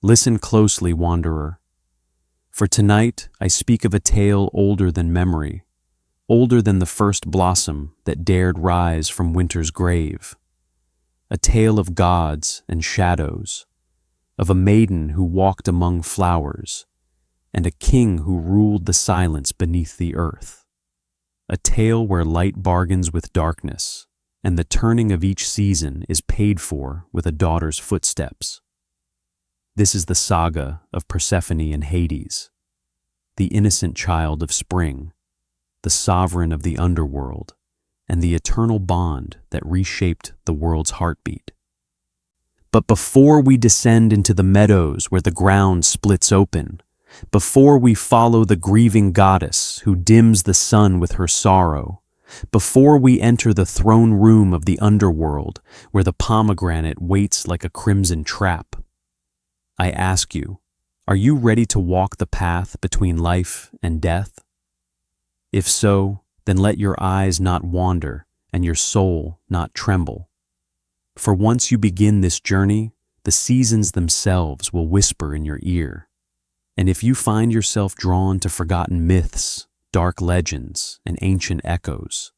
Listen closely, wanderer, for tonight I speak of a tale older than memory, older than the first blossom that dared rise from winter's grave. A tale of gods and shadows, of a maiden who walked among flowers, and a king who ruled the silence beneath the earth. A tale where light bargains with darkness, and the turning of each season is paid for with a daughter's footsteps. This is the saga of Persephone and Hades, the innocent child of spring, the sovereign of the underworld, and the eternal bond that reshaped the world's heartbeat. But before we descend into the meadows where the ground splits open, before we follow the grieving goddess who dims the sun with her sorrow, before we enter the throne room of the underworld where the pomegranate waits like a crimson trap, I ask you, are you ready to walk the path between life and death? If so, then let your eyes not wander and your soul not tremble. For once you begin this journey, the seasons themselves will whisper in your ear. And if you find yourself drawn to forgotten myths, dark legends, and ancient echoes,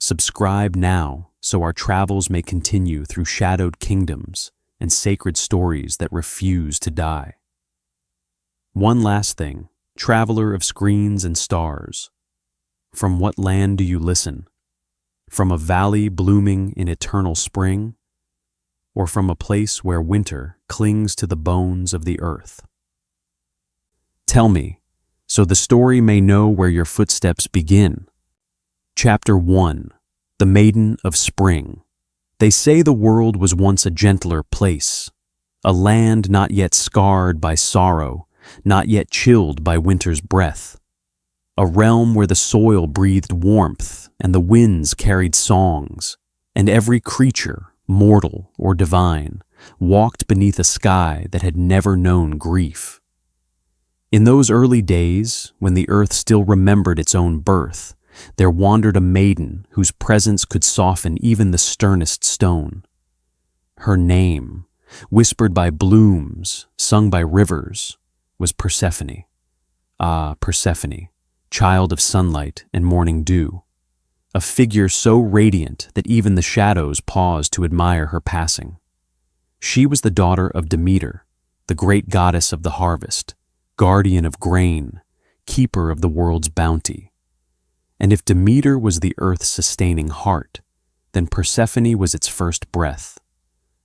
subscribe now so our travels may continue through shadowed kingdoms and sacred stories that refuse to die. One last thing, traveler of screens and stars. From what land do you listen? From a valley blooming in eternal spring? Or from a place where winter clings to the bones of the earth? Tell me, so the story may know where your footsteps begin. Chapter 1. The Maiden of Spring. They say the world was once a gentler place, a land not yet scarred by sorrow, not yet chilled by winter's breath, a realm where the soil breathed warmth and the winds carried songs, and every creature, mortal or divine, walked beneath a sky that had never known grief. In those early days, when the earth still remembered its own birth, there wandered a maiden whose presence could soften even the sternest stone. Her name, whispered by blooms, sung by rivers, was Persephone. Ah, Persephone, child of sunlight and morning dew, a figure so radiant that even the shadows paused to admire her passing. She was the daughter of Demeter, the great goddess of the harvest, guardian of grain, keeper of the world's bounty. And if Demeter was the earth's sustaining heart, then Persephone was its first breath,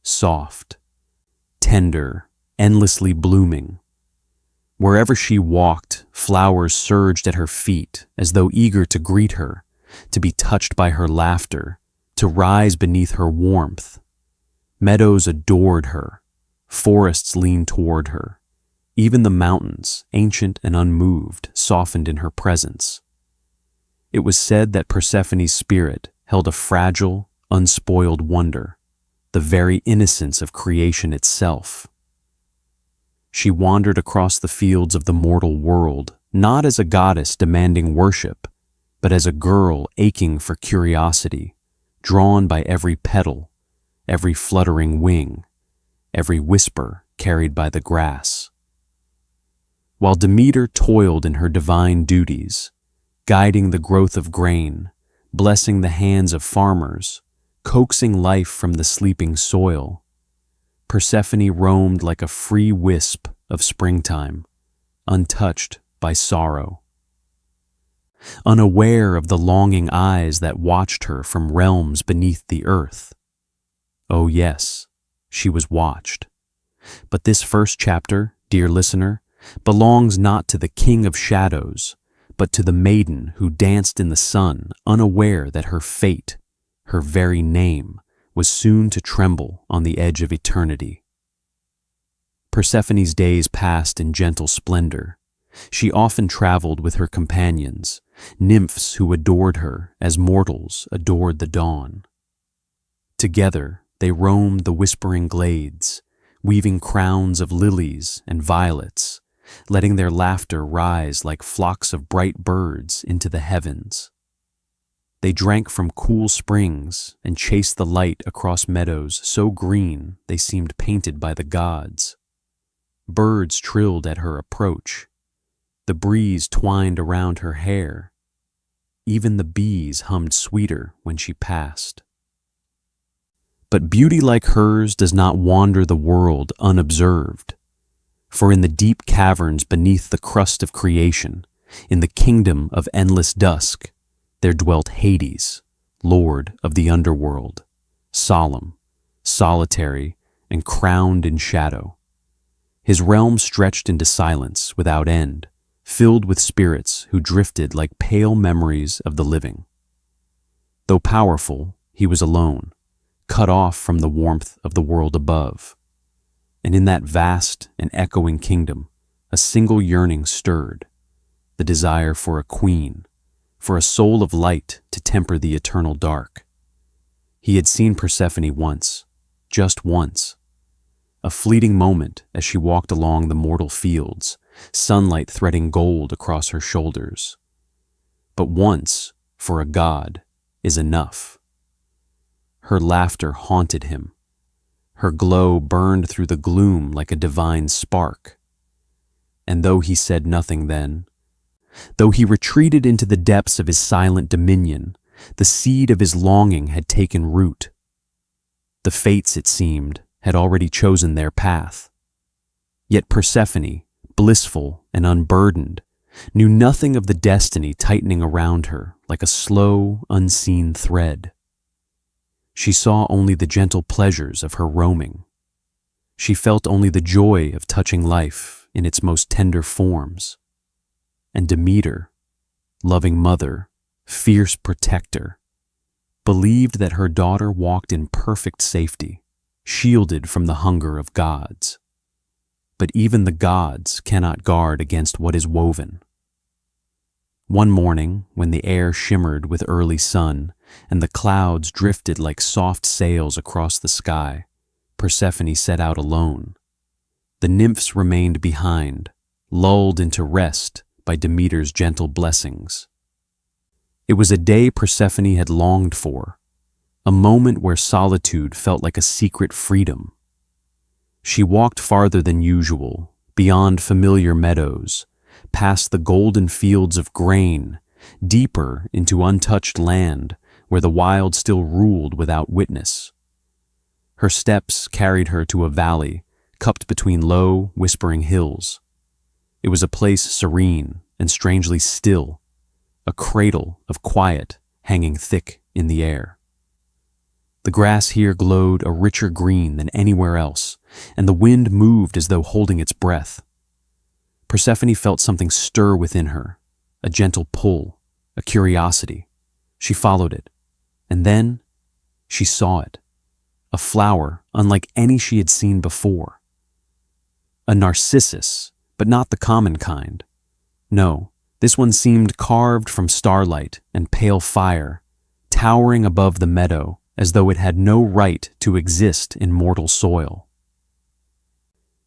soft, tender, endlessly blooming. Wherever she walked, flowers surged at her feet as though eager to greet her, to be touched by her laughter, to rise beneath her warmth. Meadows adored her, forests leaned toward her. Even the mountains, ancient and unmoved, softened in her presence. It was said that Persephone's spirit held a fragile, unspoiled wonder, the very innocence of creation itself. She wandered across the fields of the mortal world, not as a goddess demanding worship, but as a girl aching for curiosity, drawn by every petal, every fluttering wing, every whisper carried by the grass. While Demeter toiled in her divine duties, guiding the growth of grain, blessing the hands of farmers, coaxing life from the sleeping soil, Persephone roamed like a free wisp of springtime, untouched by sorrow. Unaware of the longing eyes that watched her from realms beneath the earth. Oh yes, she was watched. But this first chapter, dear listener, belongs not to the king of shadows, but to the maiden who danced in the sun, unaware that her fate, her very name, was soon to tremble on the edge of eternity. Persephone's days passed in gentle splendor. She often traveled with her companions, nymphs who adored her as mortals adored the dawn. Together they roamed the whispering glades, weaving crowns of lilies and violets, letting their laughter rise like flocks of bright birds into the heavens. They drank from cool springs and chased the light across meadows so green they seemed painted by the gods. Birds trilled at her approach. The breeze twined around her hair. Even the bees hummed sweeter when she passed. But beauty like hers does not wander the world unobserved. For in the deep caverns beneath the crust of creation, in the kingdom of endless dusk, there dwelt Hades, lord of the underworld, solemn, solitary, and crowned in shadow. His realm stretched into silence without end, filled with spirits who drifted like pale memories of the living. Though powerful, he was alone, cut off from the warmth of the world above. And in that vast and echoing kingdom, a single yearning stirred, the desire for a queen, for a soul of light to temper the eternal dark. He had seen Persephone once, just once, a fleeting moment as she walked along the mortal fields, sunlight threading gold across her shoulders. But once, for a god, is enough. Her laughter haunted him. Her glow burned through the gloom like a divine spark. And though he said nothing then, though he retreated into the depths of his silent dominion, the seed of his longing had taken root. The fates, it seemed, had already chosen their path. Yet Persephone, blissful and unburdened, knew nothing of the destiny tightening around her like a slow, unseen thread. She saw only the gentle pleasures of her roaming. She felt only the joy of touching life in its most tender forms. And Demeter, loving mother, fierce protector, believed that her daughter walked in perfect safety, shielded from the hunger of gods. But even the gods cannot guard against what is woven. One morning, when the air shimmered with early sun and the clouds drifted like soft sails across the sky, Persephone set out alone. The nymphs remained behind, lulled into rest by Demeter's gentle blessings. It was a day Persephone had longed for, a moment where solitude felt like a secret freedom. She walked farther than usual, beyond familiar meadows, past the golden fields of grain, deeper into untouched land where the wild still ruled without witness. Her steps carried her to a valley cupped between low, whispering hills. It was a place serene and strangely still, a cradle of quiet hanging thick in the air. The grass here glowed a richer green than anywhere else, and the wind moved as though holding its breath. Persephone felt something stir within her, a gentle pull, a curiosity. She followed it, and then she saw it, a flower unlike any she had seen before. A narcissus, but not the common kind. No, this one seemed carved from starlight and pale fire, towering above the meadow as though it had no right to exist in mortal soil.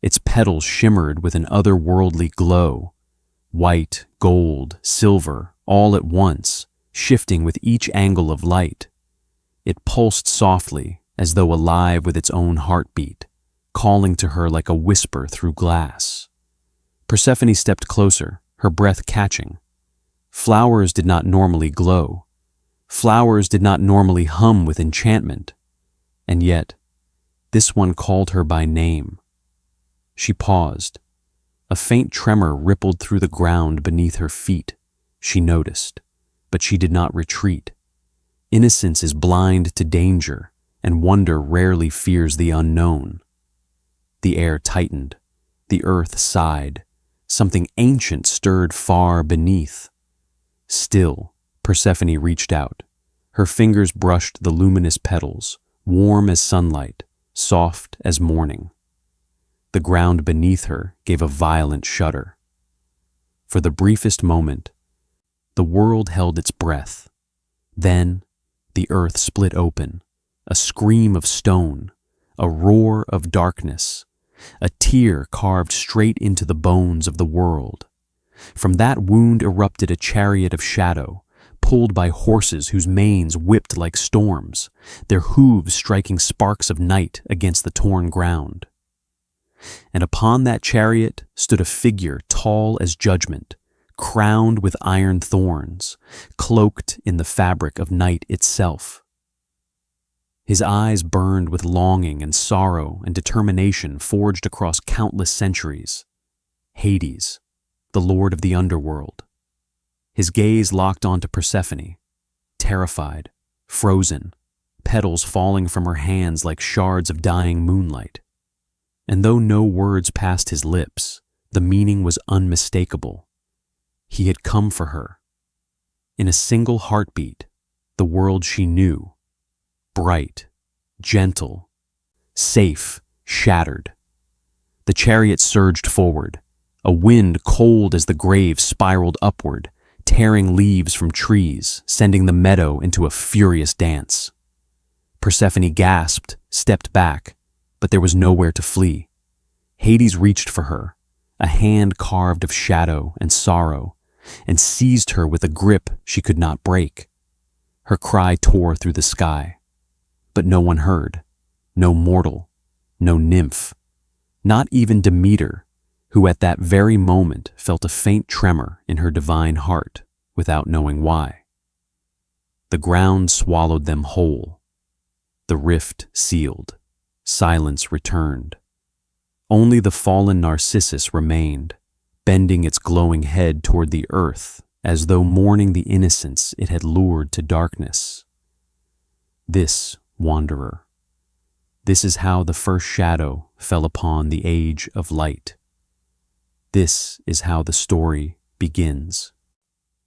Its petals shimmered with an otherworldly glow, white, gold, silver, all at once, shifting with each angle of light. It pulsed softly, as though alive with its own heartbeat, calling to her like a whisper through glass. Persephone stepped closer, her breath catching. Flowers did not normally glow. Flowers did not normally hum with enchantment. And yet, this one called her by name. She paused. A faint tremor rippled through the ground beneath her feet. She noticed, but she did not retreat. Innocence is blind to danger, and wonder rarely fears the unknown. The air tightened. The earth sighed. Something ancient stirred far beneath. Still, Persephone reached out. Her fingers brushed the luminous petals, warm as sunlight, soft as morning. The ground beneath her gave a violent shudder. For the briefest moment, the world held its breath. Then, the earth split open, a scream of stone, a roar of darkness, a tear carved straight into the bones of the world. From that wound erupted a chariot of shadow, pulled by horses whose manes whipped like storms, their hooves striking sparks of night against the torn ground. and upon that chariot stood a figure tall as judgment, crowned with iron thorns, cloaked in the fabric of night itself. His eyes burned with longing and sorrow and determination forged across countless centuries. Hades, the lord of the underworld. His gaze locked onto Persephone, terrified, frozen, petals falling from her hands like shards of dying moonlight. And though no words passed his lips, the meaning was unmistakable. He had come for her. In a single heartbeat, the world she knew, bright, gentle, safe, shattered. The chariot surged forward. A wind cold as the grave spiraled upward, tearing leaves from trees, sending the meadow into a furious dance. Persephone gasped, stepped back, but there was nowhere to flee. Hades reached for her, a hand carved of shadow and sorrow, and seized her with a grip she could not break. Her cry tore through the sky, but no one heard, no mortal, no nymph, not even Demeter, who at that very moment felt a faint tremor in her divine heart without knowing why. The ground swallowed them whole. The rift sealed. Silence returned. Only the fallen Narcissus remained, bending its glowing head toward the earth as though mourning the innocence it had lured to darkness. This, wanderer, this is how the first shadow fell upon the age of light. This is how the story begins.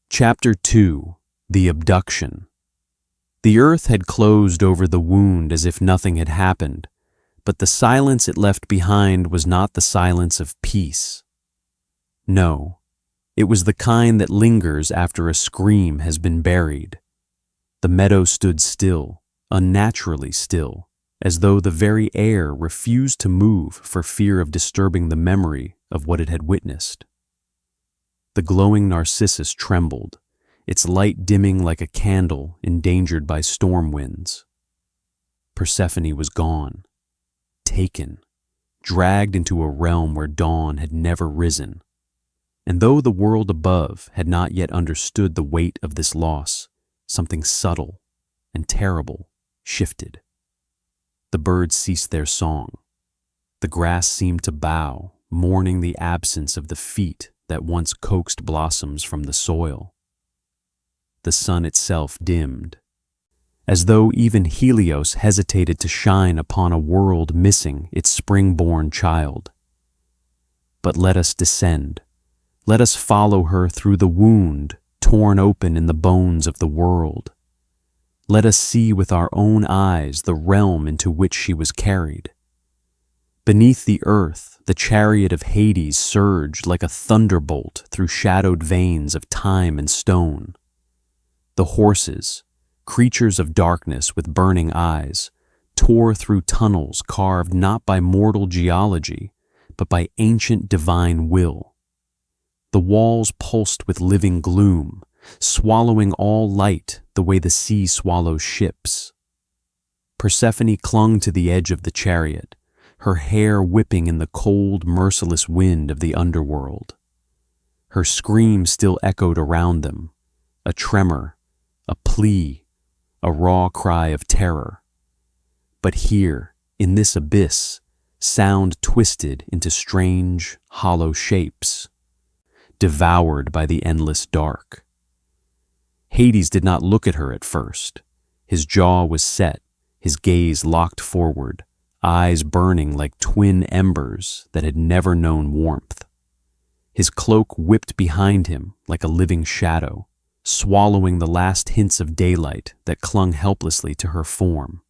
Chapter 2: The Abduction. The earth had closed over the wound as if nothing had happened, but the silence it left behind was not the silence of peace. No, it was the kind that lingers after a scream has been buried. The meadow stood still, unnaturally still, as though the very air refused to move for fear of disturbing the memory of what it had witnessed. The glowing Narcissus trembled, its light dimming like a candle endangered by storm winds. Persephone was gone, taken, dragged into a realm where dawn had never risen. And though the world above had not yet understood the weight of this loss, something subtle and terrible shifted. The birds ceased their song. The grass seemed to bow, mourning the absence of the feet that once coaxed blossoms from the soil. The sun itself dimmed, as though even Helios hesitated to shine upon a world missing its spring-born child. But let us descend. Let us follow her through the wound torn open in the bones of the world. Let us see with our own eyes the realm into which she was carried. Beneath the earth, the chariot of Hades surged like a thunderbolt through shadowed veins of time and stone. The horses, creatures of darkness with burning eyes, tore through tunnels carved not by mortal geology, but by ancient divine will. The walls pulsed with living gloom, swallowing all light the way the sea swallows ships. Persephone clung to the edge of the chariot, her hair whipping in the cold, merciless wind of the underworld. Her scream still echoed around them, a tremor, a plea, a raw cry of terror. But here, in this abyss, sound twisted into strange, hollow shapes, devoured by the endless dark. Hades did not look at her at first. His jaw was set, his gaze locked forward, eyes burning like twin embers that had never known warmth. His cloak whipped behind him like a living shadow, swallowing the last hints of daylight that clung helplessly to her form.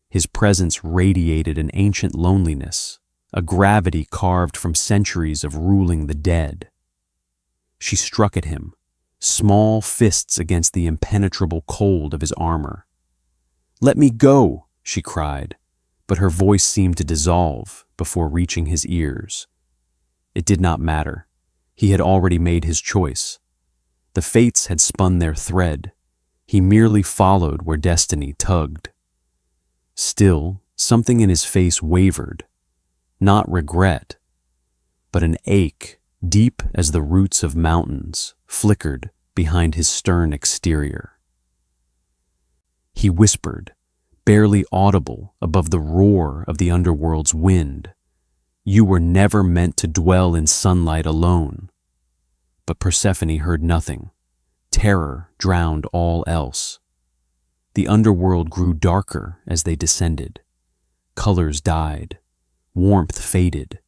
His presence radiated an ancient loneliness, a gravity carved from centuries of ruling the dead. She struck at him, small fists against the impenetrable cold of his armor. "Let me go," she cried, but her voice seemed to dissolve before reaching his ears. It did not matter. He had already made his choice. The fates had spun their thread. He merely followed where destiny tugged. Still, something in his face wavered. not regret, but an ache deep as the roots of mountains flickered behind his stern exterior. He whispered, barely audible above the roar of the underworld's wind, "You were never meant to dwell in sunlight alone." But Persephone heard nothing. Terror drowned all else. The underworld grew darker as they descended. Colors died. Warmth faded.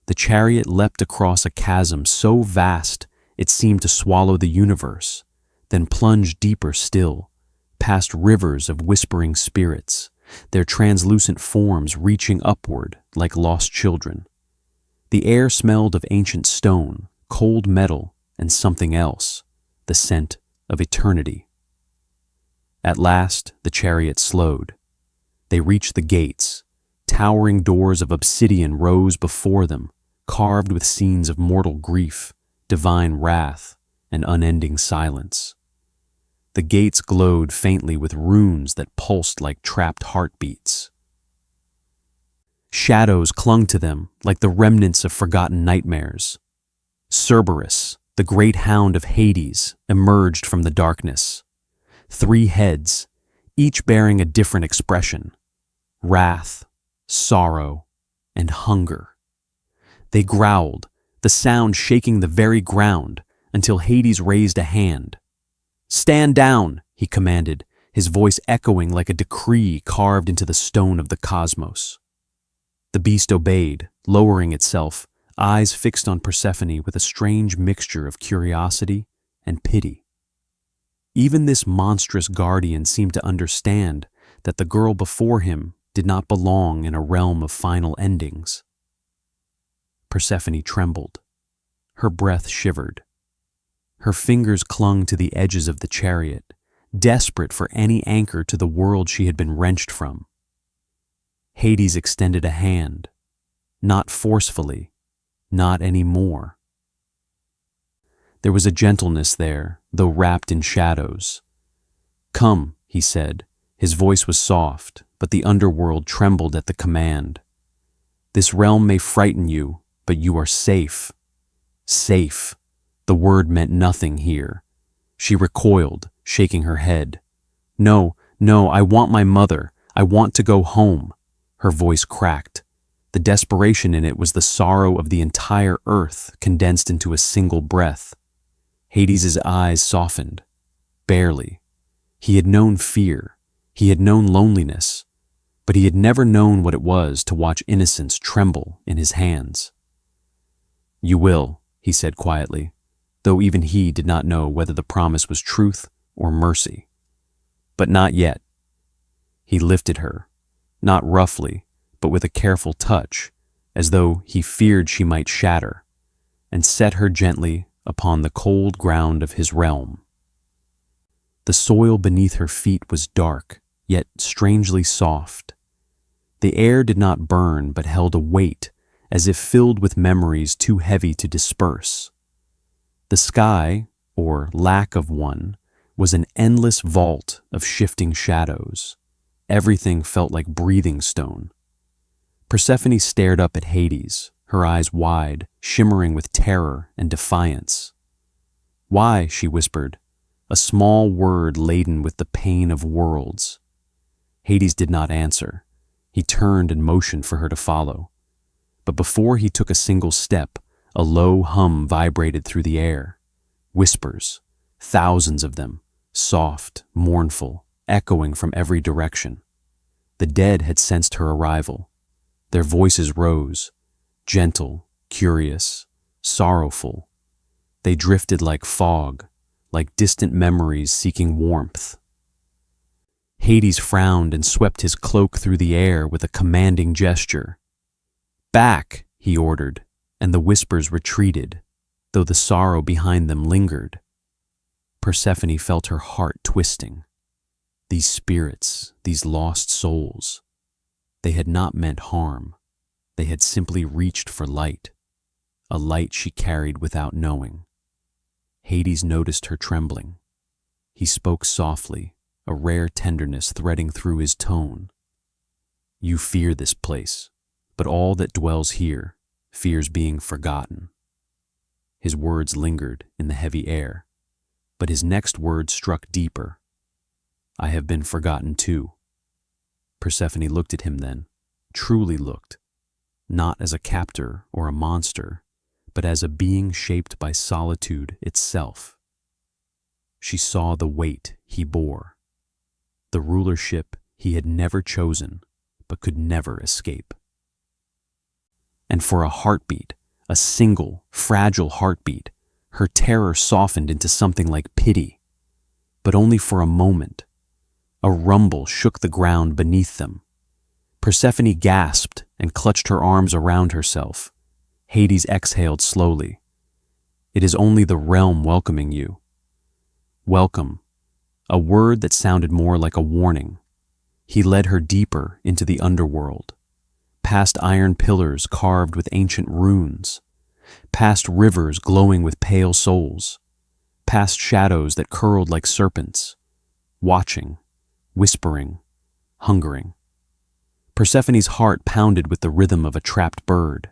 The chariot leapt across a chasm so vast it seemed to swallow the universe, then plunged deeper still, past rivers of whispering spirits, their translucent forms reaching upward like lost children. The air smelled of ancient stone, cold metal, and something else, the scent of eternity. At last, the chariot slowed. They reached the gates. Towering doors of obsidian rose before them, carved with scenes of mortal grief, divine wrath, and unending silence. The gates glowed faintly with runes that pulsed like trapped heartbeats. Shadows clung to them like the remnants of forgotten nightmares. Cerberus, the great hound of Hades, emerged from the darkness. 3 heads, each bearing a different expression: wrath, sorrow, and hunger. They growled, the sound shaking the very ground, until Hades raised a hand. "Stand down," he commanded, his voice echoing like a decree carved into the stone of the cosmos. The beast obeyed, lowering itself, eyes fixed on Persephone with a strange mixture of curiosity and pity. Even this monstrous guardian seemed to understand that the girl before him did not belong in a realm of final endings. Persephone trembled. Her breath shivered. Her fingers clung to the edges of the chariot, desperate for any anchor to the world she had been wrenched from. Hades extended a hand, not forcefully, not anymore. There was a gentleness there, though wrapped in shadows. "Come," he said. His voice was soft, but the underworld trembled at the command. "This realm may frighten you, but you are safe." Safe. The word meant nothing here. She recoiled, shaking her head. "No, no, I want my mother. I want to go home." Her voice cracked. The desperation in it was the sorrow of the entire earth condensed into a single breath. Hades' eyes softened. Barely. He had known fear. He had known loneliness. But he had never known what it was to watch innocence tremble in his hands. "You will," he said quietly, though even he did not know whether the promise was truth or mercy. "But not yet." He lifted her, not roughly, but with a careful touch, as though he feared she might shatter, and set her gently upon the cold ground of his realm. The soil beneath her feet was dark, yet strangely soft. The air did not burn, but held a weight, as if filled with memories too heavy to disperse. The sky, or lack of one, was an endless vault of shifting shadows. Everything felt like breathing stone. Persephone stared up at Hades, her eyes wide, shimmering with terror and defiance. "Why?" she whispered, a small word laden with the pain of worlds. Hades did not answer. He turned and motioned for her to follow. But before he took a single step, a low hum vibrated through the air. Whispers, thousands of them, soft, mournful, echoing from every direction. The dead had sensed her arrival. Their voices rose, gentle, curious, sorrowful. They drifted like fog, like distant memories seeking warmth. Hades frowned and swept his cloak through the air with a commanding gesture. "Back," he ordered, and the whispers retreated, though the sorrow behind them lingered. Persephone felt her heart twisting. These spirits, these lost souls, they had not meant harm. They had simply reached for light, a light she carried without knowing. Hades noticed her trembling. He spoke softly, a rare tenderness threading through his tone. "You fear this place, but all that dwells here fears being forgotten." His words lingered in the heavy air, but his next words struck deeper. "I have been forgotten too." Persephone looked at him then, truly looked, not as a captor or a monster, but as a being shaped by solitude itself. She saw the weight he bore, the rulership he had never chosen but could never escape. And for a heartbeat, a single, fragile heartbeat, her terror softened into something like pity. But only for a moment. A rumble shook the ground beneath them. Persephone gasped and clutched her arms around herself. Hades exhaled slowly. "It is only the realm welcoming you." Welcome, a word that sounded more like a warning. He led her deeper into the underworld, past iron pillars carved with ancient runes, past rivers glowing with pale souls, past shadows that curled like serpents, watching, whispering, hungering. Persephone's heart pounded with the rhythm of a trapped bird.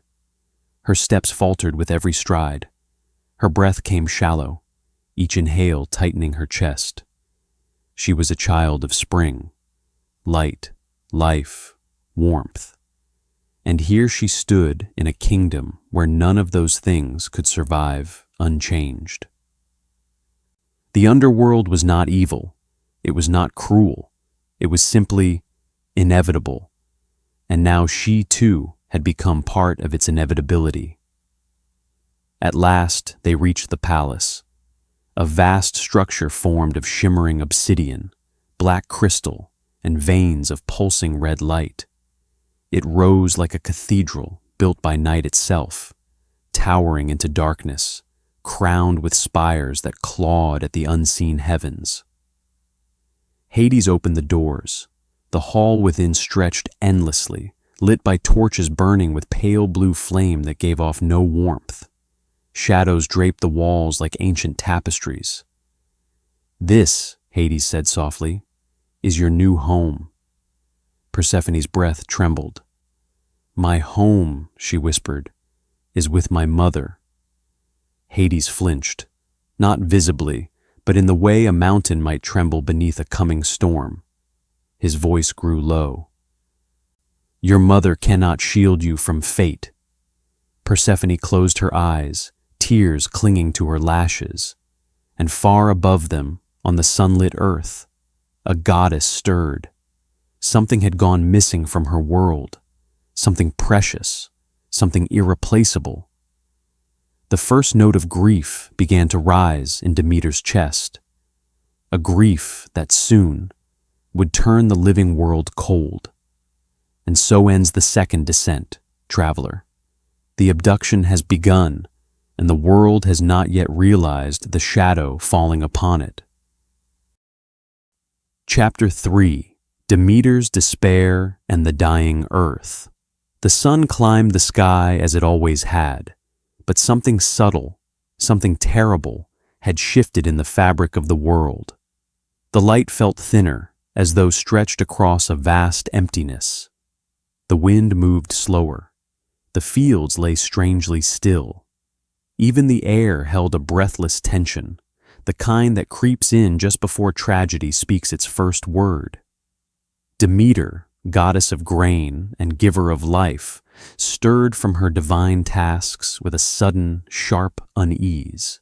Her steps faltered with every stride. Her breath came shallow, each inhale tightening her chest. She was a child of spring, light, life, warmth. And here she stood in a kingdom where none of those things could survive unchanged. The underworld was not evil. It was not cruel. It was simply inevitable. And now she, too, had become part of its inevitability. At last, they reached the palace, a vast structure formed of shimmering obsidian, black crystal, and veins of pulsing red light. It rose like a cathedral built by night itself, towering into darkness, crowned with spires that clawed at the unseen heavens. Hades opened the doors. The hall within stretched endlessly, lit by torches burning with pale blue flame that gave off no warmth. Shadows draped the walls like ancient tapestries. "This," Hades said softly, "is your new home." Persephone's breath trembled. "My home," she whispered, "is with my mother." Hades flinched, not visibly, but in the way a mountain might tremble beneath a coming storm. His voice grew low. "Your mother cannot shield you from fate." Persephone closed her eyes, tears clinging to her lashes, and far above them, on the sunlit earth, a goddess stirred. Something had gone missing from her world, something precious, something irreplaceable. The first note of grief began to rise in Demeter's chest, a grief that soon would turn the living world cold. And so ends the second descent, traveler. The abduction has begun, and the world has not yet realized the shadow falling upon it. Chapter 3: Demeter's Despair and the Dying Earth. The sun climbed the sky as it always had, but something subtle, something terrible, had shifted in the fabric of the world. The light felt thinner, as though stretched across a vast emptiness. The wind moved slower. The fields lay strangely still. Even the air held a breathless tension, the kind that creeps in just before tragedy speaks its first word. Demeter, goddess of grain and giver of life, stirred from her divine tasks with a sudden, sharp unease.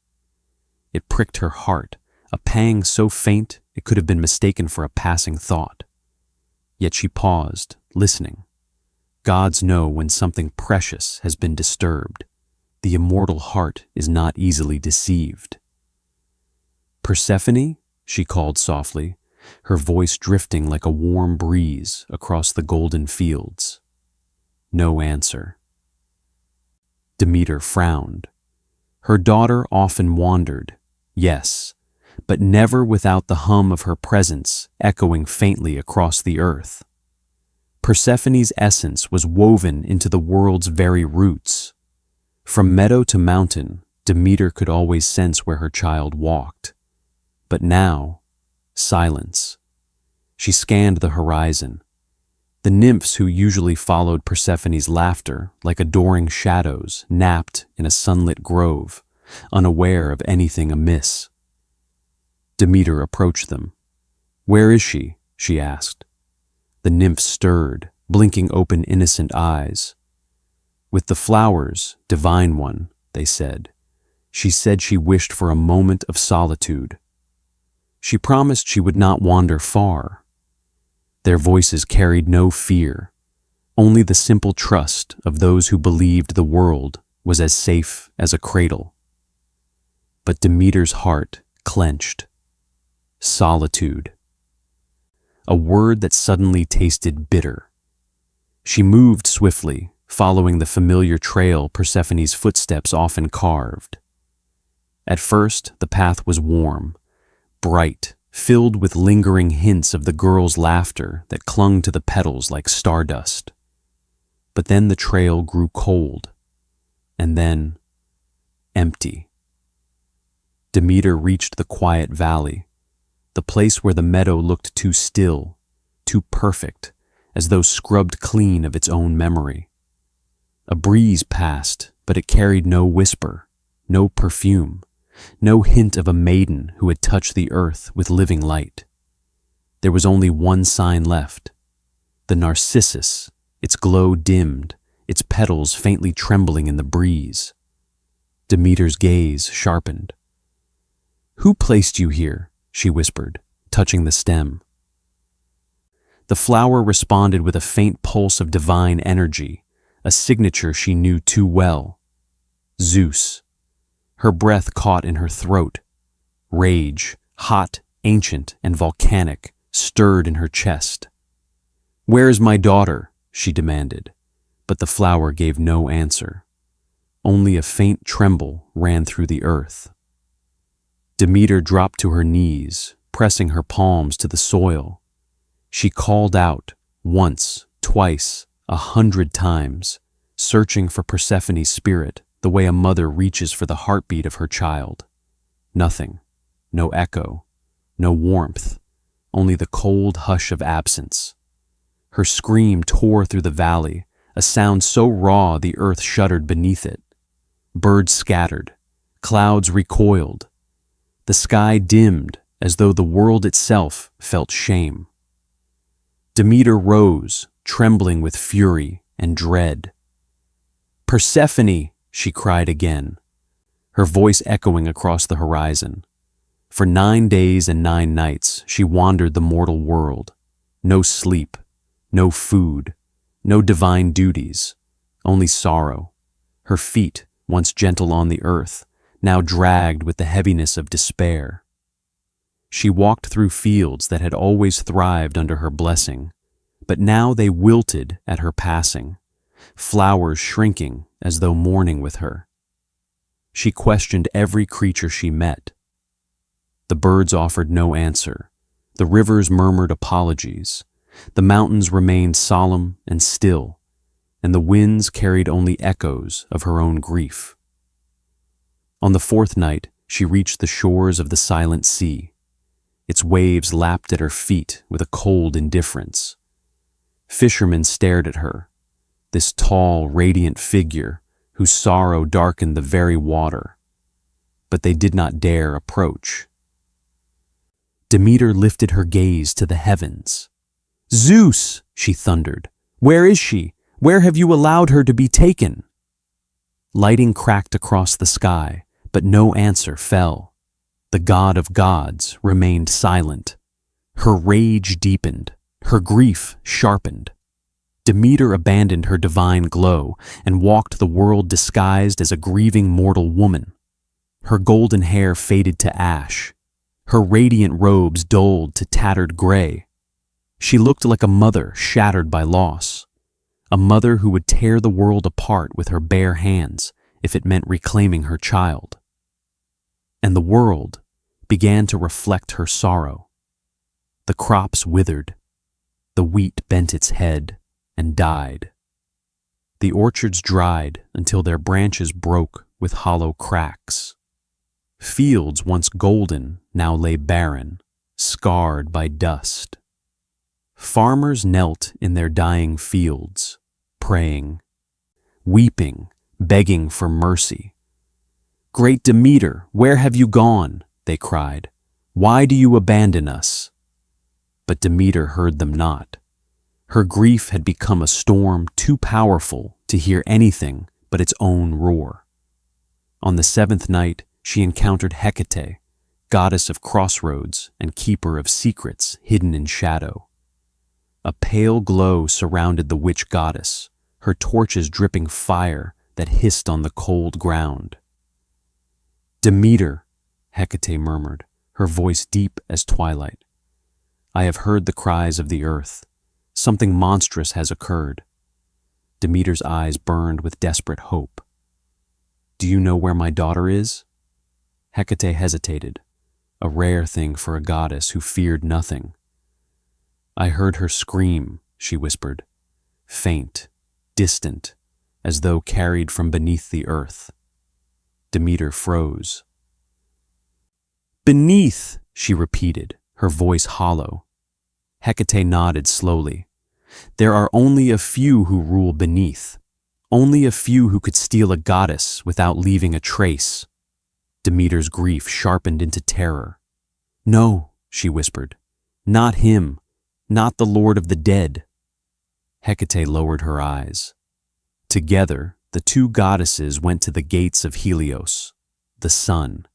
It pricked her heart, a pang so faint it could have been mistaken for a passing thought. Yet she paused, listening. Gods know when something precious has been disturbed. The immortal heart is not easily deceived. "Persephone?" she called softly, her voice drifting like a warm breeze across the golden fields. No answer. Demeter frowned. Her daughter often wandered, yes, but never without the hum of her presence echoing faintly across the earth. Persephone's essence was woven into the world's very roots. From meadow to mountain, Demeter could always sense where her child walked. But now, silence. She scanned the horizon. The nymphs who usually followed Persephone's laughter like adoring shadows napped in a sunlit grove, unaware of anything amiss. Demeter approached them. "Where is she asked. The nymphs stirred, blinking open innocent eyes. "With the flowers, divine one," they said. "She said she wished for a moment of solitude. She promised she would not wander far." Their voices carried no fear, only the simple trust of those who believed the world was as safe as a cradle. But Demeter's heart clenched. Solitude. A word that suddenly tasted bitter. She moved swiftly, following the familiar trail Persephone's footsteps often carved. At first, the path was warm, bright, filled with lingering hints of the girl's laughter that clung to the petals like stardust. But then the trail grew cold, and then empty. Demeter reached the quiet valley, the place where the meadow looked too still, too perfect, as though scrubbed clean of its own memory. A breeze passed, but it carried no whisper, no perfume, no hint of a maiden who had touched the earth with living light. There was only one sign left: the narcissus, its glow dimmed, its petals faintly trembling in the breeze. Demeter's gaze sharpened. "Who placed you here?" she whispered, touching the stem. The flower responded with a faint pulse of divine energy, a signature she knew too well. Zeus. Her breath caught in her throat. Rage, hot, ancient, and volcanic, stirred in her chest. "Where is my daughter?" she demanded, but the flower gave no answer. Only a faint tremble ran through the earth. Demeter dropped to her knees, pressing her palms to the soil. She called out, once, twice, 100 times, searching for Persephone's spirit, the way a mother reaches for the heartbeat of her child. Nothing. No echo. No warmth. Only the cold hush of absence. Her scream tore through the valley, a sound so raw the earth shuddered beneath it. Birds scattered. Clouds recoiled. The sky dimmed as though the world itself felt shame. Demeter rose, trembling with fury and dread. "Persephone!" she cried again, her voice echoing across the horizon. For 9 days and 9 nights she wandered the mortal world. No sleep, no food, no divine duties, only sorrow. Her feet, once gentle on the earth, now dragged with the heaviness of despair. She walked through fields that had always thrived under her blessing, but now they wilted at her passing, flowers shrinking as though mourning with her. She questioned every creature she met. The birds offered no answer. The rivers murmured apologies. The mountains remained solemn and still, and the winds carried only echoes of her own grief. On the 4th night, she reached the shores of the silent sea. Its waves lapped at her feet with a cold indifference. Fishermen stared at her, this tall, radiant figure whose sorrow darkened the very water, but they did not dare approach. Demeter lifted her gaze to the heavens. "Zeus!" she thundered. "Where is she? Where have you allowed her to be taken?" Lighting cracked across the sky, but no answer fell. The god of gods remained silent. Her rage deepened, her grief sharpened. Demeter abandoned her divine glow and walked the world disguised as a grieving mortal woman. Her golden hair faded to ash. Her radiant robes dulled to tattered gray. She looked like a mother shattered by loss, a mother who would tear the world apart with her bare hands if it meant reclaiming her child. And the world began to reflect her sorrow. The crops withered. The wheat bent its head and died. The orchards dried until their branches broke with hollow cracks. Fields once golden now lay barren, scarred by dust. Farmers knelt in their dying fields, praying, weeping, begging for mercy. "Great Demeter, where have you gone?" they cried. "Why do you abandon us?" But Demeter heard them not. Her grief had become a storm too powerful to hear anything but its own roar. On the seventh night, she encountered Hecate, goddess of crossroads and keeper of secrets hidden in shadow. A pale glow surrounded the witch goddess, her torches dripping fire that hissed on the cold ground. "Demeter," Hecate murmured, her voice deep as twilight. "I have heard the cries of the earth. Something monstrous has occurred." Demeter's eyes burned with desperate hope. "Do you know where my daughter is?" Hecate hesitated, a rare thing for a goddess who feared nothing. "I heard her scream," she whispered, faint, distant, as though carried from beneath the earth. Demeter froze. "Beneath," she repeated, her voice hollow. Hecate nodded slowly. "There are only a few who rule beneath, only a few who could steal a goddess without leaving a trace." Demeter's grief sharpened into terror. "No," she whispered, "not him, not the Lord of the Dead." Hecate lowered her eyes. Together, the two goddesses went to the gates of Helios, the sun,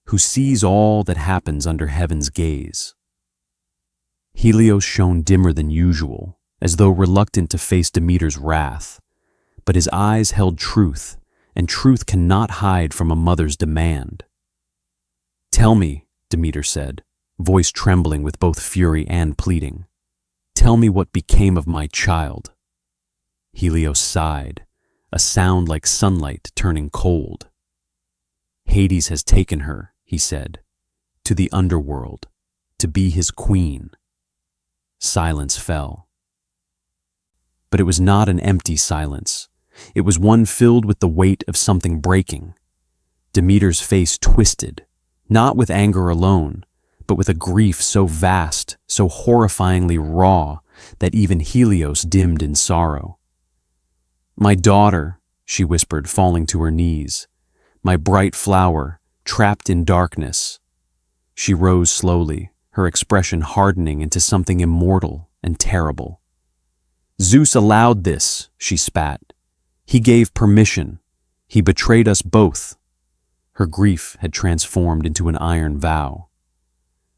who sees all that happens under heaven's gaze. Helios shone dimmer than usual, as though reluctant to face Demeter's wrath, but his eyes held truth, and truth cannot hide from a mother's demand. "Tell me," Demeter said, voice trembling with both fury and pleading. "Tell me what became of my child." Helios sighed, a sound like sunlight turning cold. "Hades has taken her," he said, "to the underworld, to be his queen." Silence fell. But it was not an empty silence. It was one filled with the weight of something breaking. Demeter's face twisted, not with anger alone, but with a grief so vast, so horrifyingly raw, that even Helios dimmed in sorrow. "My daughter," she whispered, falling to her knees, "my bright flower, trapped in darkness." She rose slowly, her expression hardening into something immortal and terrible. "Zeus allowed this," she spat. "He gave permission. He betrayed us both." Her grief had transformed into an iron vow.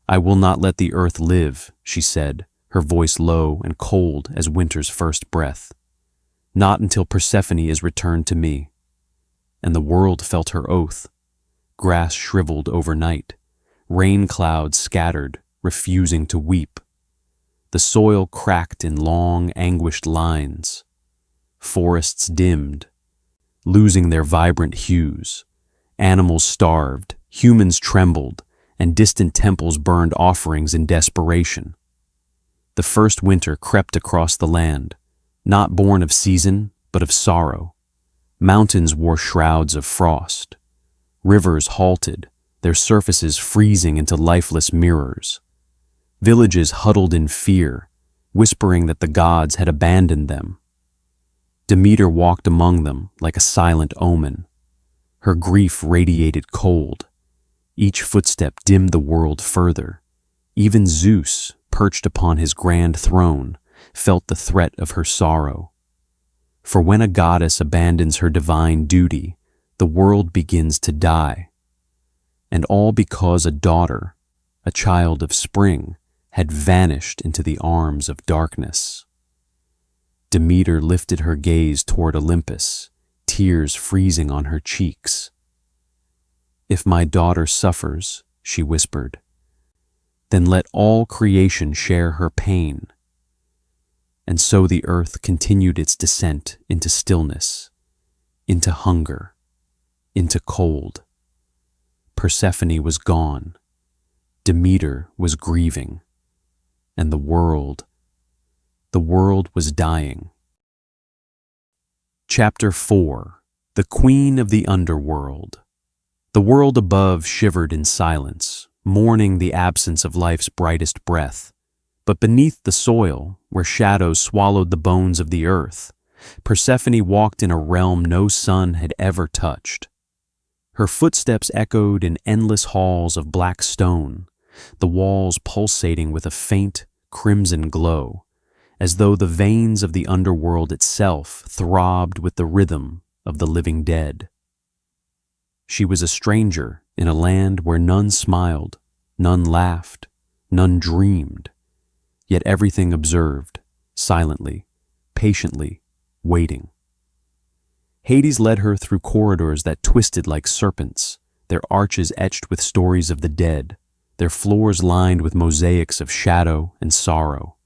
"I will not let the earth live," she said, her voice low and cold as winter's first breath. "Not until Persephone is returned to me." And the world felt her oath. Grass shriveled overnight. Rain clouds scattered, refusing to weep. The soil cracked in long, anguished lines. Forests dimmed, losing their vibrant hues. Animals starved, humans trembled, and distant temples burned offerings in desperation. The first winter crept across the land, not born of season, but of sorrow. Mountains wore shrouds of frost. Rivers halted, their surfaces freezing into lifeless mirrors. Villages huddled in fear, whispering that the gods had abandoned them. Demeter walked among them like a silent omen. Her grief radiated cold. Each footstep dimmed the world further. Even Zeus, perched upon his grand throne, felt the threat of her sorrow. For when a goddess abandons her divine duty, the world begins to die. And all because a daughter, a child of spring, had vanished into the arms of darkness. Demeter lifted her gaze toward Olympus, tears freezing on her cheeks. "If my daughter suffers," she whispered, "then let all creation share her pain." And so the earth continued its descent into stillness, into hunger, into cold. Persephone was gone. Demeter was grieving. And the world was dying. Chapter 4. The Queen of the Underworld. The world above shivered in silence, mourning the absence of life's brightest breath. But beneath the soil, where shadows swallowed the bones of the earth, Persephone walked in a realm no sun had ever touched. Her footsteps echoed in endless halls of black stone, the walls pulsating with a faint, crimson glow, as though the veins of the underworld itself throbbed with the rhythm of the living dead. She was a stranger in a land where none smiled, none laughed, none dreamed, yet everything observed, silently, patiently, waiting. Hades led her through corridors that twisted like serpents, their arches etched with stories of the dead, their floors lined with mosaics of shadow and sorrow.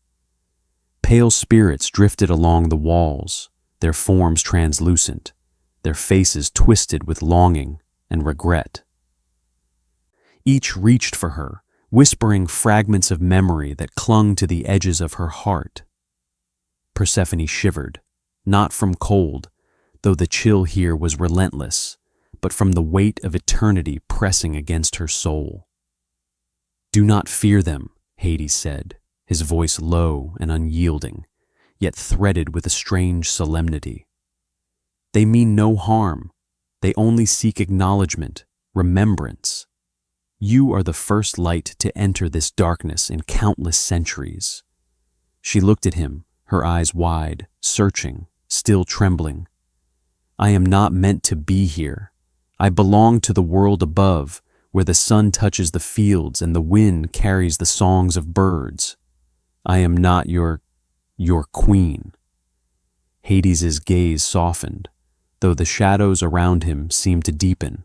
Pale spirits drifted along the walls, their forms translucent, their faces twisted with longing and regret. Each reached for her, whispering fragments of memory that clung to the edges of her heart. Persephone shivered, not from cold, though the chill here was relentless, but from the weight of eternity pressing against her soul. "Do not fear them," Hades said, his voice low and unyielding, yet threaded with a strange solemnity. "They mean no harm. They only seek acknowledgement, remembrance. You are the first light to enter this darkness in countless centuries." She looked at him, her eyes wide, searching, still trembling. "I am not meant to be here. I belong to the world above, where the sun touches the fields and the wind carries the songs of birds. I am not your queen." Hades's gaze softened, though the shadows around him seemed to deepen.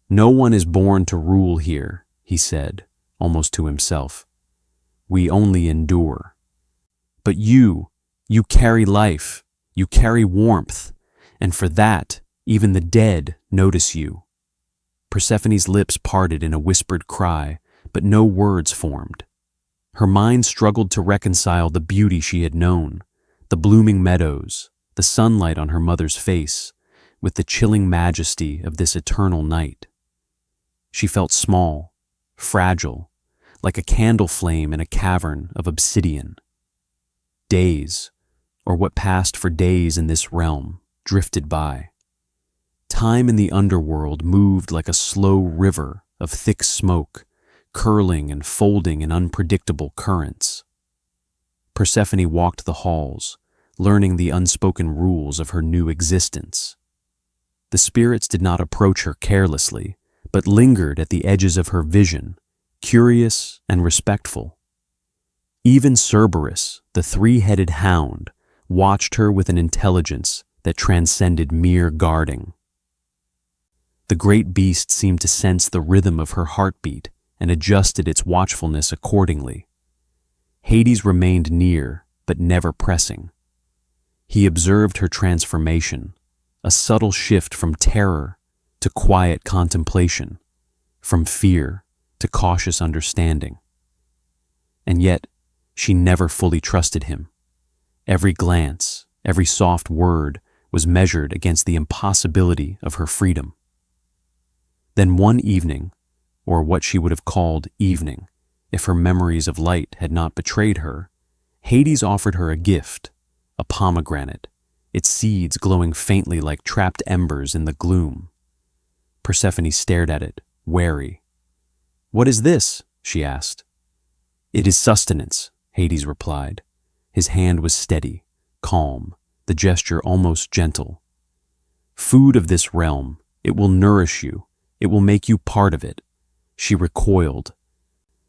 "No one is born to rule here," he said, almost to himself. "We only endure. But you carry life, you carry warmth, and for that, even the dead notice you." Persephone's lips parted in a whispered cry, but no words formed. Her mind struggled to reconcile the beauty she had known, the blooming meadows, the sunlight on her mother's face, with the chilling majesty of this eternal night. She felt small, fragile, like a candle flame in a cavern of obsidian. Days, or what passed for days in this realm, drifted by. Time in the underworld moved like a slow river of thick smoke, curling and folding in unpredictable currents. Persephone walked the halls, learning the unspoken rules of her new existence. The spirits did not approach her carelessly, but lingered at the edges of her vision, curious and respectful. Even Cerberus, the three-headed hound, watched her with an intelligence that transcended mere guarding. The great beast seemed to sense the rhythm of her heartbeat and adjusted its watchfulness accordingly. Hades remained near, but never pressing. He observed her transformation, a subtle shift from terror to quiet contemplation, from fear to cautious understanding. And yet, she never fully trusted him. Every glance, every soft word was measured against the impossibility of her freedom. Then one evening, or what she would have called evening, if her memories of light had not betrayed her, Hades offered her a gift, a pomegranate, its seeds glowing faintly like trapped embers in the gloom. Persephone stared at it, wary. "What is this?" she asked. "It is sustenance," Hades replied. His hand was steady, calm, the gesture almost gentle. "Food of this realm, it will nourish you, it will make you part of it." She recoiled,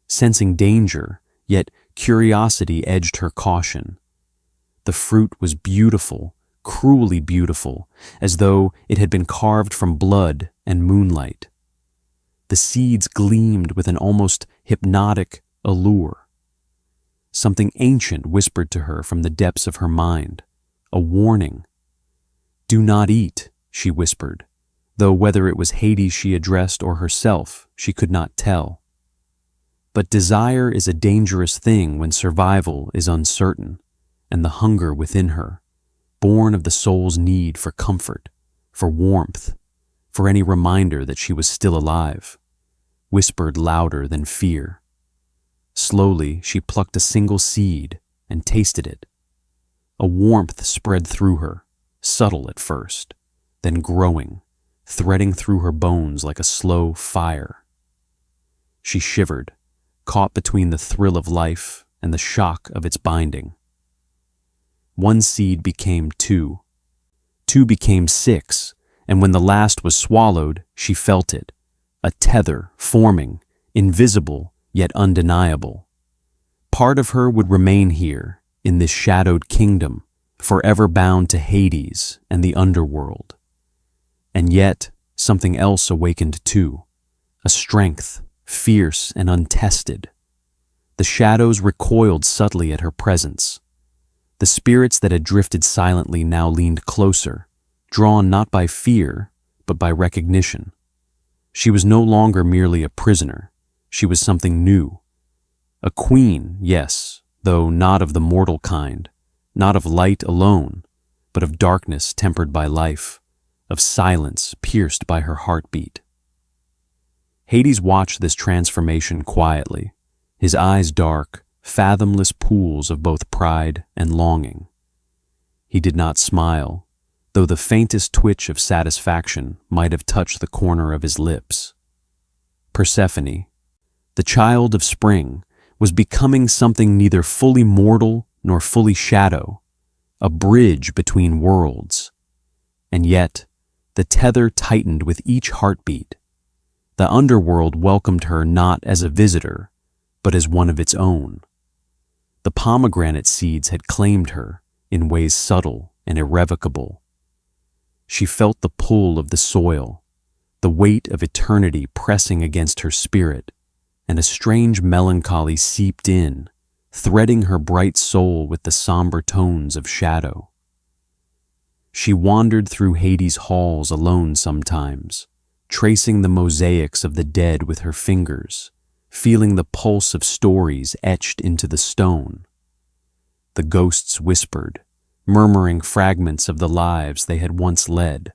sensing danger, yet curiosity edged her caution. The fruit was beautiful, cruelly beautiful, as though it had been carved from blood and moonlight. The seeds gleamed with an almost hypnotic allure. Something ancient whispered to her from the depths of her mind, a warning. "Do not eat," she whispered, though whether it was Hades she addressed or herself, she could not tell. But desire is a dangerous thing when survival is uncertain, and the hunger within her, born of the soul's need for comfort, for warmth, for any reminder that she was still alive, whispered louder than fear. Slowly, she plucked a single seed and tasted it. A warmth spread through her, subtle at first, then growing, threading through her bones like a slow fire. She shivered, caught between the thrill of life and the shock of its binding. One seed became two. Two became six, and when the last was swallowed, she felt it, a tether forming, invisible yet undeniable. Part of her would remain here, in this shadowed kingdom, forever bound to Hades and the underworld. And yet, something else awakened too, a strength, fierce and untested. The shadows recoiled subtly at her presence. The spirits that had drifted silently now leaned closer, drawn not by fear, but by recognition. She was no longer merely a prisoner. She was something new. A queen, yes, though not of the mortal kind, not of light alone, but of darkness tempered by life, of silence pierced by her heartbeat. Hades watched this transformation quietly, his eyes dark, fathomless pools of both pride and longing. He did not smile, though the faintest twitch of satisfaction might have touched the corner of his lips. Persephone, the child of spring, was becoming something neither fully mortal nor fully shadow, a bridge between worlds. And yet, the tether tightened with each heartbeat. The underworld welcomed her not as a visitor, but as one of its own. The pomegranate seeds had claimed her in ways subtle and irrevocable. She felt the pull of the soil, the weight of eternity pressing against her spirit, and a strange melancholy seeped in, threading her bright soul with the somber tones of shadow. She wandered through Hades' halls alone sometimes, tracing the mosaics of the dead with her fingers, feeling the pulse of stories etched into the stone. The ghosts whispered, murmuring fragments of the lives they had once led.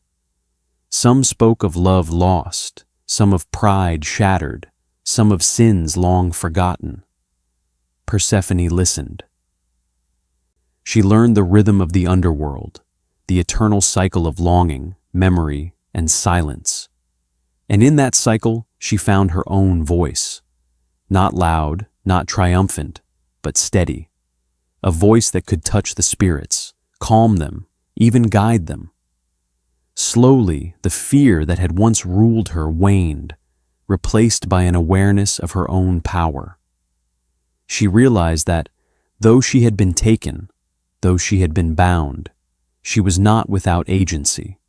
Some spoke of love lost, some of pride shattered, some of sins long forgotten. Persephone listened. She learned the rhythm of the underworld, the eternal cycle of longing, memory, and silence. And in that cycle, she found her own voice. Not loud, not triumphant, but steady. A voice that could touch the spirits, calm them, even guide them. Slowly, the fear that had once ruled her waned, replaced by an awareness of her own power. She realized that, though she had been taken, though she had been bound, she was not without agency.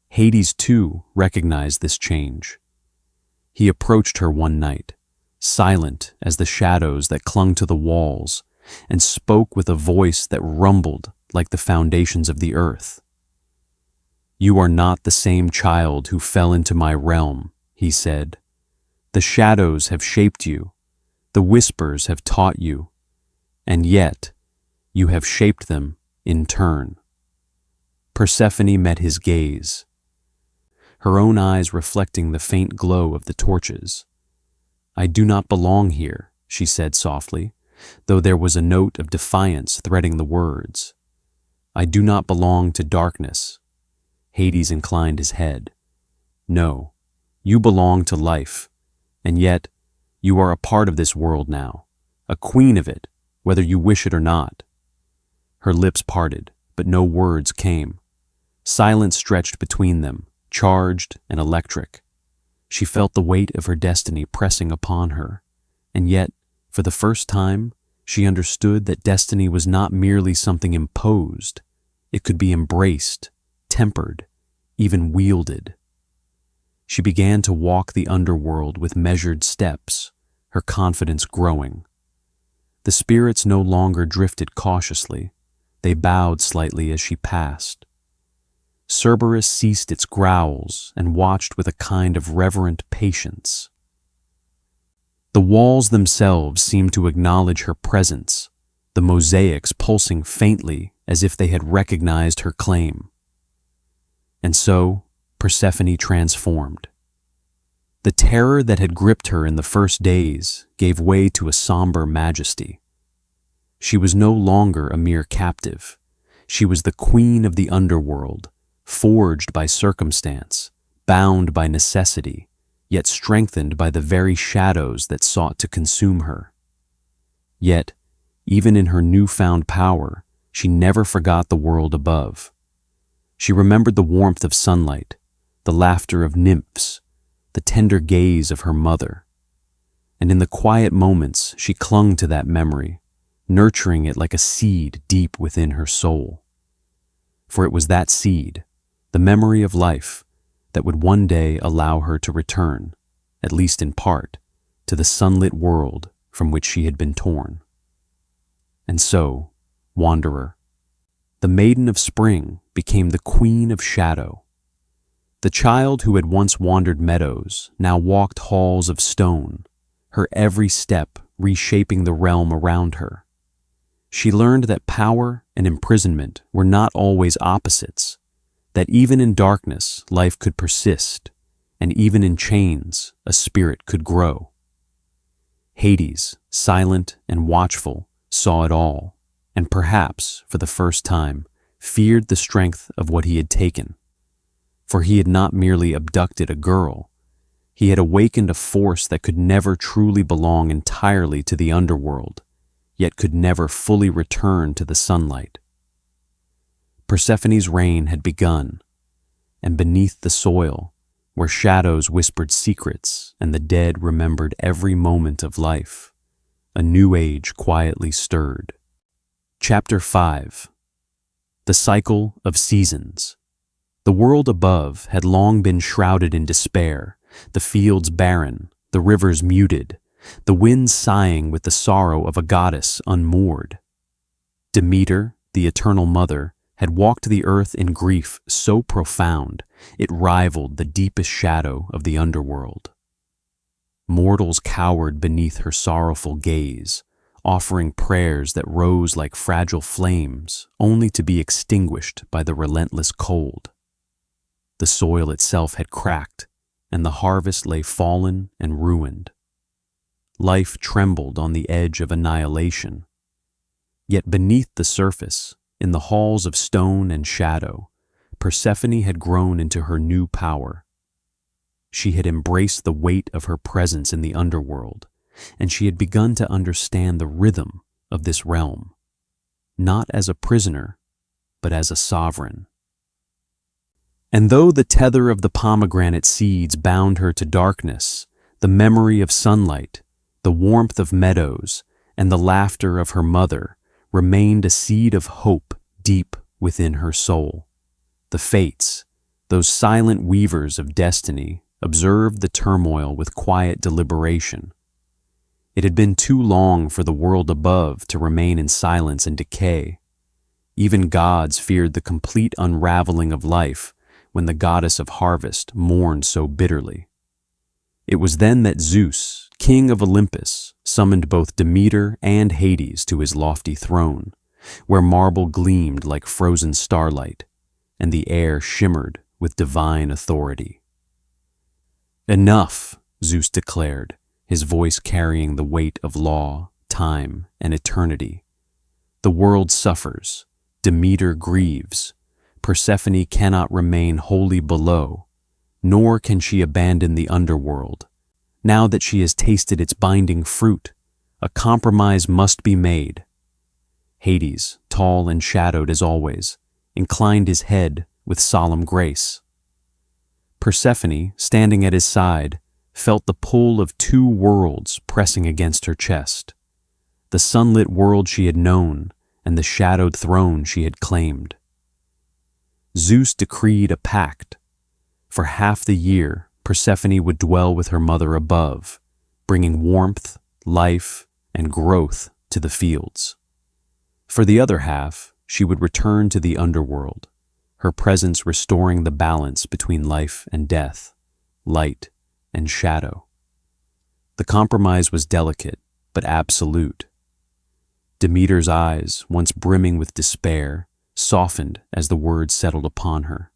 Hades, too, recognized this change. He approached her one night, silent as the shadows that clung to the walls, and spoke with a voice that rumbled like the foundations of the earth. "You are not the same child who fell into my realm," he said. "The shadows have shaped you, the whispers have taught you, and yet you have shaped them in turn." Persephone met his gaze, her own eyes reflecting the faint glow of the torches. "I do not belong here," she said softly, though there was a note of defiance threading the words. "I do not belong to darkness." Hades inclined his head. "No, you belong to life, and yet you are a part of this world now, a queen of it, whether you wish it or not." Her lips parted, but no words came. Silence stretched between them, charged and electric. She felt the weight of her destiny pressing upon her, and yet, for the first time, she understood that destiny was not merely something imposed. It could be embraced, tempered, even wielded. She began to walk the underworld with measured steps, her confidence growing. The spirits no longer drifted cautiously. They bowed slightly as she passed. Cerberus ceased its growls and watched with a kind of reverent patience. The walls themselves seemed to acknowledge her presence, the mosaics pulsing faintly as if they had recognized her claim. And so, Persephone transformed. The terror that had gripped her in the first days gave way to a somber majesty. She was no longer a mere captive. She was the queen of the underworld, forged by circumstance, bound by necessity, yet strengthened by the very shadows that sought to consume her. Yet, even in her newfound power, she never forgot the world above. She remembered the warmth of sunlight, the laughter of nymphs, the tender gaze of her mother. And in the quiet moments, she clung to that memory, nurturing it like a seed deep within her soul. For it was that seed, the memory of life, that would one day allow her to return, at least in part, to the sunlit world from which she had been torn. And so, wanderer, the maiden of spring became the queen of shadow. The child who had once wandered meadows now walked halls of stone, her every step reshaping the realm around her. She learned that power and imprisonment were not always opposites, that even in darkness life could persist, and even in chains a spirit could grow. Hades, silent and watchful, saw it all, and perhaps, for the first time, feared the strength of what he had taken. For he had not merely abducted a girl, he had awakened a force that could never truly belong entirely to the underworld, yet could never fully return to the sunlight. Persephone's reign had begun, and beneath the soil, where shadows whispered secrets and the dead remembered every moment of life, a new age quietly stirred. Chapter 5. The Cycle of Seasons. The world above had long been shrouded in despair, the fields barren, the rivers muted, the winds sighing with the sorrow of a goddess unmoored. Demeter, the eternal mother, had walked the earth in grief so profound it rivaled the deepest shadow of the underworld. Mortals cowered beneath her sorrowful gaze, offering prayers that rose like fragile flames, only to be extinguished by the relentless cold. The soil itself had cracked, and the harvest lay fallen and ruined. Life trembled on the edge of annihilation. Yet beneath the surface, in the halls of stone and shadow, Persephone had grown into her new power. She had embraced the weight of her presence in the underworld, and she had begun to understand the rhythm of this realm, not as a prisoner, but as a sovereign. And though the tether of the pomegranate seeds bound her to darkness, the memory of sunlight, the warmth of meadows, and the laughter of her mother remained a seed of hope deep within her soul. The fates, those silent weavers of destiny, observed the turmoil with quiet deliberation. It had been too long for the world above to remain in silence and decay. Even gods feared the complete unraveling of life when the goddess of harvest mourned so bitterly. It was then that Zeus, king of Olympus, summoned both Demeter and Hades to his lofty throne, where marble gleamed like frozen starlight, and the air shimmered with divine authority. "Enough," Zeus declared, his voice carrying the weight of law, time, and eternity. "The world suffers, Demeter grieves, Persephone cannot remain wholly below, nor can she abandon the underworld. Now that she has tasted its binding fruit, a compromise must be made." Hades, tall and shadowed as always, inclined his head with solemn grace. Persephone, standing at his side, felt the pull of two worlds pressing against her chest, the sunlit world she had known and the shadowed throne she had claimed. Zeus decreed a pact. For half the year, Persephone would dwell with her mother above, bringing warmth, life, and growth to the fields. For the other half, she would return to the underworld, her presence restoring the balance between life and death, light and shadow. The compromise was delicate, but absolute. Demeter's eyes, once brimming with despair, softened as the words settled upon her.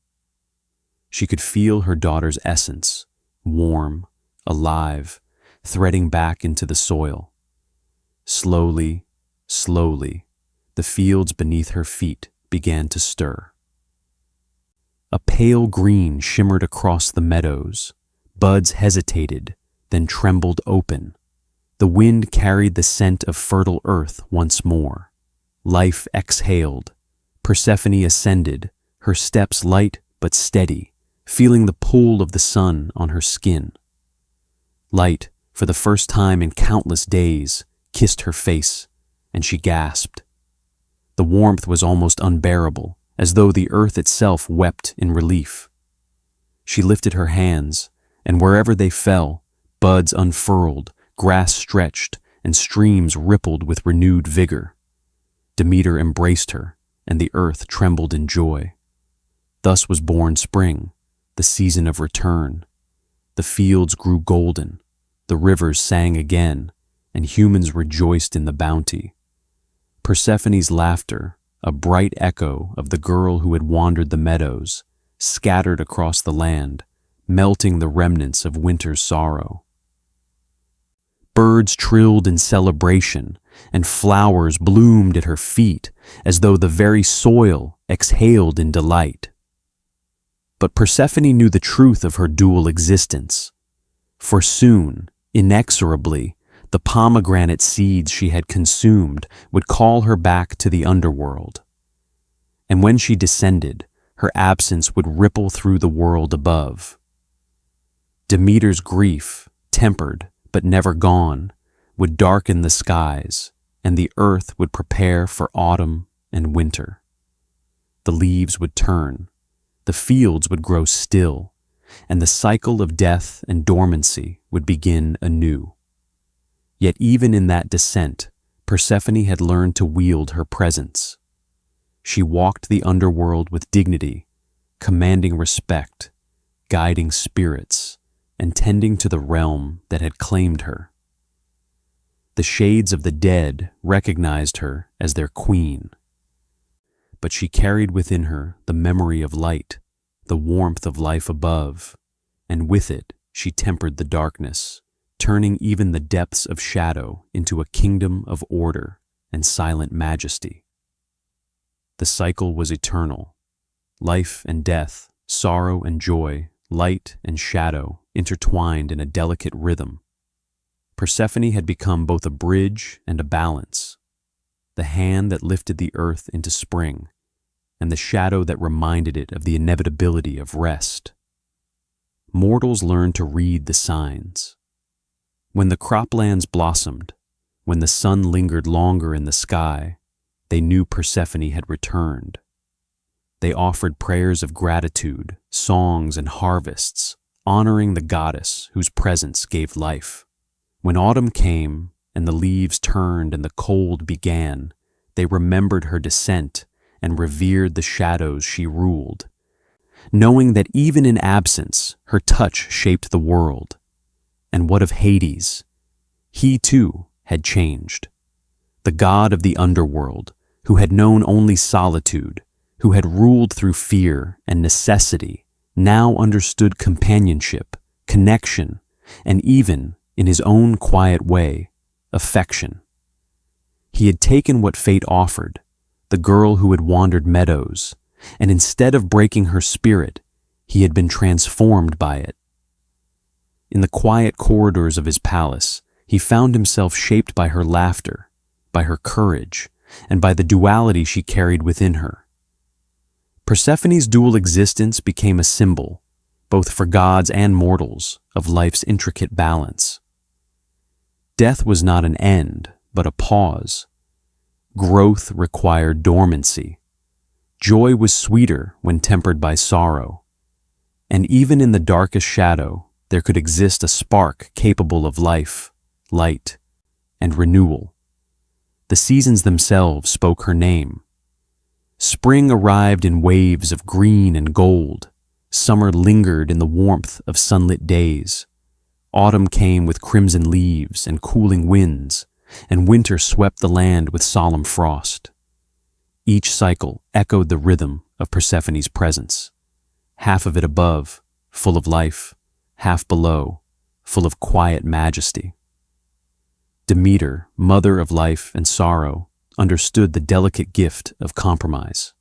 She could feel her daughter's essence, warm, alive, threading back into the soil. Slowly, slowly, the fields beneath her feet began to stir. A pale green shimmered across the meadows. Buds hesitated, then trembled open. The wind carried the scent of fertile earth once more. Life exhaled. Persephone ascended, her steps light but steady, feeling the pull of the sun on her skin. Light, for the first time in countless days, kissed her face, and she gasped. The warmth was almost unbearable, as though the earth itself wept in relief. She lifted her hands, and wherever they fell, buds unfurled, grass stretched, and streams rippled with renewed vigor. Demeter embraced her, and the earth trembled in joy. Thus was born spring, the season of return. The fields grew golden, the rivers sang again, and humans rejoiced in the bounty. Persephone's laughter, a bright echo of the girl who had wandered the meadows, scattered across the land, melting the remnants of winter's sorrow. Birds trilled in celebration, and flowers bloomed at her feet, as though the very soil exhaled in delight. But Persephone knew the truth of her dual existence, for soon, inexorably, the pomegranate seeds she had consumed would call her back to the underworld. And when she descended, her absence would ripple through the world above. Demeter's grief, tempered but never gone, would darken the skies, and the earth would prepare for autumn and winter. The leaves would turn, the fields would grow still, and the cycle of death and dormancy would begin anew. Yet even in that descent, Persephone had learned to wield her presence. She walked the underworld with dignity, commanding respect, guiding spirits, and tending to the realm that had claimed her. The shades of the dead recognized her as their queen. But she carried within her the memory of light, the warmth of life above, and with it she tempered the darkness, turning even the depths of shadow into a kingdom of order and silent majesty. The cycle was eternal. Life and death, sorrow and joy, light and shadow intertwined in a delicate rhythm. Persephone had become both a bridge and a balance, the hand that lifted the earth into spring, and the shadow that reminded it of the inevitability of rest. Mortals learned to read the signs. When the croplands blossomed, when the sun lingered longer in the sky, they knew Persephone had returned. They offered prayers of gratitude, songs, and harvests, honoring the goddess whose presence gave life. When autumn came and the leaves turned and the cold began, they remembered her descent and revered the shadows she ruled, knowing that even in absence, her touch shaped the world. And what of Hades? He too had changed. The god of the underworld, who had known only solitude, who had ruled through fear and necessity, now understood companionship, connection, and even, in his own quiet way, affection. He had taken what fate offered, the girl who had wandered meadows, and instead of breaking her spirit, he had been transformed by it. In the quiet corridors of his palace, he found himself shaped by her laughter, by her courage, and by the duality she carried within her. Persephone's dual existence became a symbol, both for gods and mortals, of life's intricate balance. Death was not an end, but a pause. Growth required dormancy. Joy was sweeter when tempered by sorrow. And even in the darkest shadow, there could exist a spark capable of life, light, and renewal. The seasons themselves spoke her name. Spring arrived in waves of green and gold. Summer lingered in the warmth of sunlit days. Autumn came with crimson leaves and cooling winds, and winter swept the land with solemn frost. Each cycle echoed the rhythm of Persephone's presence, half of it above, full of life, half below, full of quiet majesty. Demeter, mother of life and sorrow, understood the delicate gift of compromise.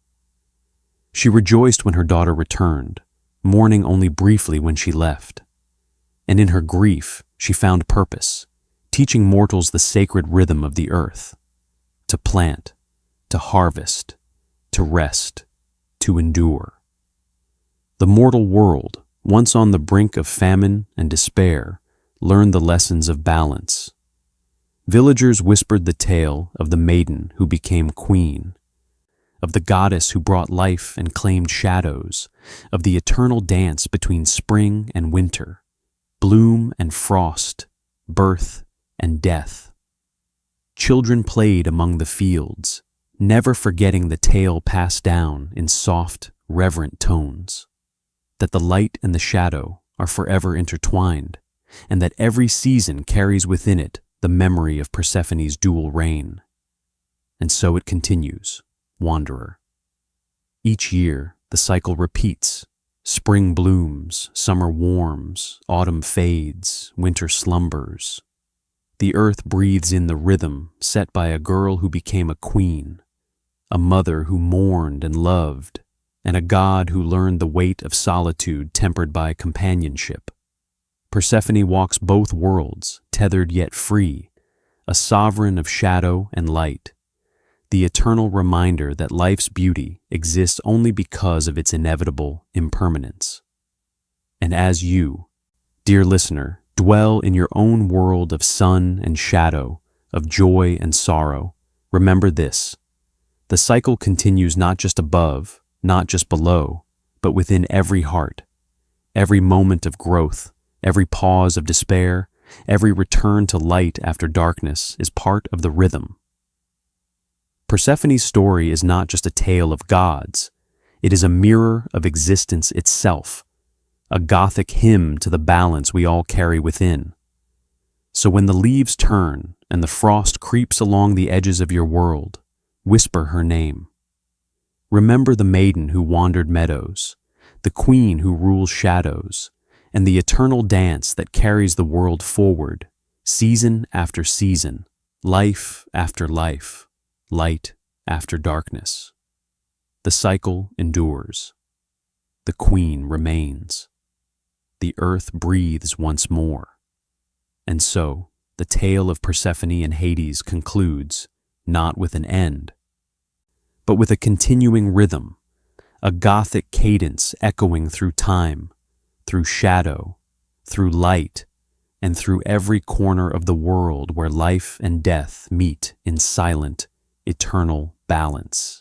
She rejoiced when her daughter returned, mourning only briefly when she left. And in her grief, she found purpose, teaching mortals the sacred rhythm of the earth: to plant, to harvest, to rest, to endure. The mortal world, once on the brink of famine and despair, learned the lessons of balance. Villagers whispered the tale of the maiden who became queen, of the goddess who brought life and claimed shadows, of the eternal dance between spring and winter, bloom and frost, birth and death. Children played among the fields, never forgetting the tale passed down in soft, reverent tones, that the light and the shadow are forever intertwined, and that every season carries within it the memory of Persephone's dual reign. And so it continues, wanderer. Each year, the cycle repeats. Spring blooms, summer warms, autumn fades, winter slumbers. The earth breathes in the rhythm set by a girl who became a queen, a mother who mourned and loved, and a god who learned the weight of solitude tempered by companionship. Persephone walks both worlds, tethered yet free, a sovereign of shadow and light, the eternal reminder that life's beauty exists only because of its inevitable impermanence. And as you, dear listener, dwell in your own world of sun and shadow, of joy and sorrow, remember this: the cycle continues not just above, not just below, but within every heart. Every moment of growth, every pause of despair, every return to light after darkness is part of the rhythm. Persephone's story is not just a tale of gods, it is a mirror of existence itself, a Gothic hymn to the balance we all carry within. So when the leaves turn and the frost creeps along the edges of your world, whisper her name. Remember the maiden who wandered meadows, the queen who rules shadows, and the eternal dance that carries the world forward, season after season, life after life, light after darkness. The cycle endures. The queen remains. The earth breathes once more. And so, the tale of Persephone and Hades concludes, not with an end, but with a continuing rhythm, a Gothic cadence echoing through time, through shadow, through light, and through every corner of the world where life and death meet in silent, eternal balance.